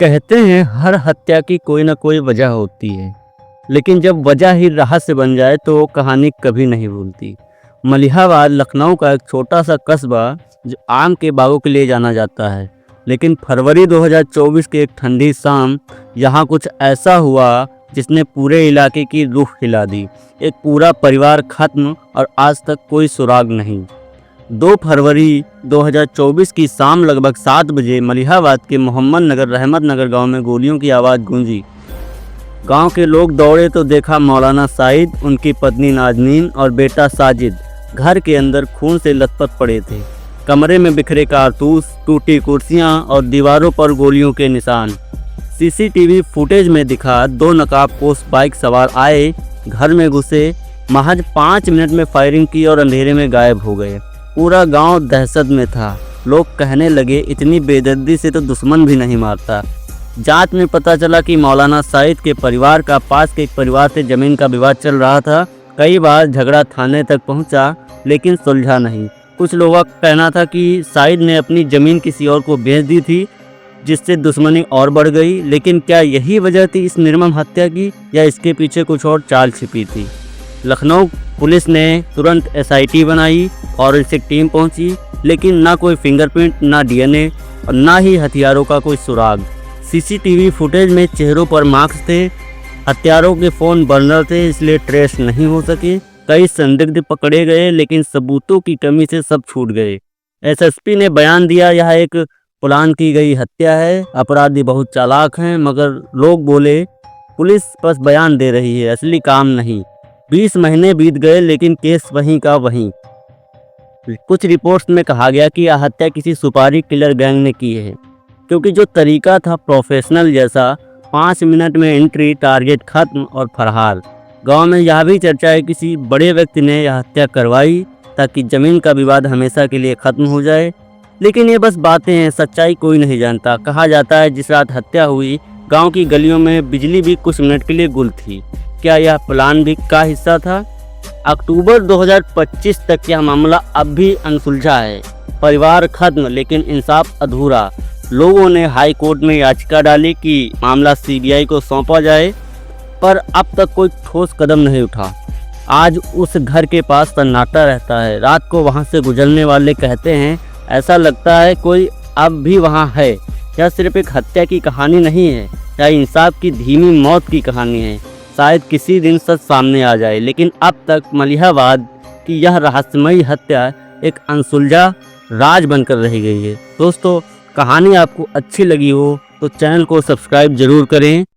कहते हैं हर हत्या की कोई ना कोई वजह होती है, लेकिन जब वजह ही रहस्य बन जाए तो वो कहानी कभी नहीं भूलती। मलिहाबाद लखनऊ का एक छोटा सा कस्बा जो आम के बागों के लिए जाना जाता है, लेकिन फरवरी 2024 की एक ठंडी शाम यहाँ कुछ ऐसा हुआ जिसने पूरे इलाके की रूह हिला दी। एक पूरा परिवार खत्म और आज तक कोई सुराग नहीं। 2 फरवरी 2024 की शाम लगभग 7 बजे मलिहाबाद के मोहम्मद नगर रहमत नगर गाँव में गोलियों की आवाज़ गूंजी। गांव के लोग दौड़े तो देखा मौलाना साइद, उनकी पत्नी नाजनीन और बेटा साजिद घर के अंदर खून से लथपथ पड़े थे। कमरे में बिखरे कारतूस, टूटी कुर्सियां और दीवारों पर गोलियों के निशान। सीसीटीवी फुटेज में दिखा 2 नकाबपोश बाइक सवार आए, घर में घुसे, महज 5 मिनट में फायरिंग की और अंधेरे में गायब हो गए। पूरा गांव दहशत में था। लोग कहने लगे इतनी बेदर्दी से तो दुश्मन भी नहीं मारता। जांच में पता चला कि मौलाना साइद के परिवार का पास के एक परिवार से ज़मीन का विवाद चल रहा था। कई बार झगड़ा थाने तक पहुंचा, लेकिन सुलझा नहीं। कुछ लोगों का कहना था कि साइद ने अपनी ज़मीन किसी और को बेच दी थी, जिससे दुश्मनी और बढ़ गई। लेकिन क्या यही वजह थी इस निर्मम हत्या की, या इसके पीछे कुछ और चाल छिपी थी? लखनऊ पुलिस ने तुरंत SIT बनाई और इससे टीम पहुंची, लेकिन ना कोई फिंगरप्रिंट, ना DNA और ना ही हथियारों का कोई सुराग। CCTV फुटेज में चेहरों पर मार्क्स थे, हथियारों के फ़ोन बर्नर थे, इसलिए ट्रेस नहीं हो सके। कई संदिग्ध पकड़े गए, लेकिन सबूतों की कमी से सब छूट गए। SSP ने बयान दिया, यह एक प्लान की गई हत्या है, अपराधी बहुत चालाक हैं। मगर लोग बोले पुलिस बस बयान दे रही है, असली काम नहीं। 20 महीने बीत गए, लेकिन केस वहीं का वहीं। कुछ रिपोर्ट्स में कहा गया कि यह हत्या किसी सुपारी किलर गैंग ने की है, क्योंकि जो तरीका था प्रोफेशनल जैसा। 5 मिनट में एंट्री, टारगेट खत्म और फरार। गांव में यह भी चर्चा है किसी बड़े व्यक्ति ने यह हत्या करवाई ताकि ज़मीन का विवाद हमेशा के लिए ख़त्म हो जाए। लेकिन ये बस बातें हैं, सच्चाई कोई नहीं जानता। कहा जाता है जिस रात हत्या हुई, गाँव की गलियों में बिजली भी कुछ मिनट के लिए गुल थी। क्या यह प्लान भी का हिस्सा था? अक्टूबर 2025 तक यह मामला अब भी अनसुलझा है। परिवार खत्म, लेकिन इंसाफ अधूरा। लोगों ने हाई कोर्ट में याचिका डाली कि मामला CBI को सौंपा जाए, पर अब तक कोई ठोस कदम नहीं उठा। आज उस घर के पास सन्नाटा रहता है। रात को वहां से गुजरने वाले कहते हैं ऐसा लगता है कोई अब भी वहां है। यह सिर्फ एक हत्या की कहानी नहीं है, यह इंसाफ की धीमी मौत की कहानी है। शायद किसी दिन सच सामने आ जाए, लेकिन अब तक मलिहाबाद की यह रहस्यमयी हत्या एक अनसुलझा राज बनकर रह गई है। दोस्तों, कहानी आपको अच्छी लगी हो तो चैनल को सब्सक्राइब जरूर करें।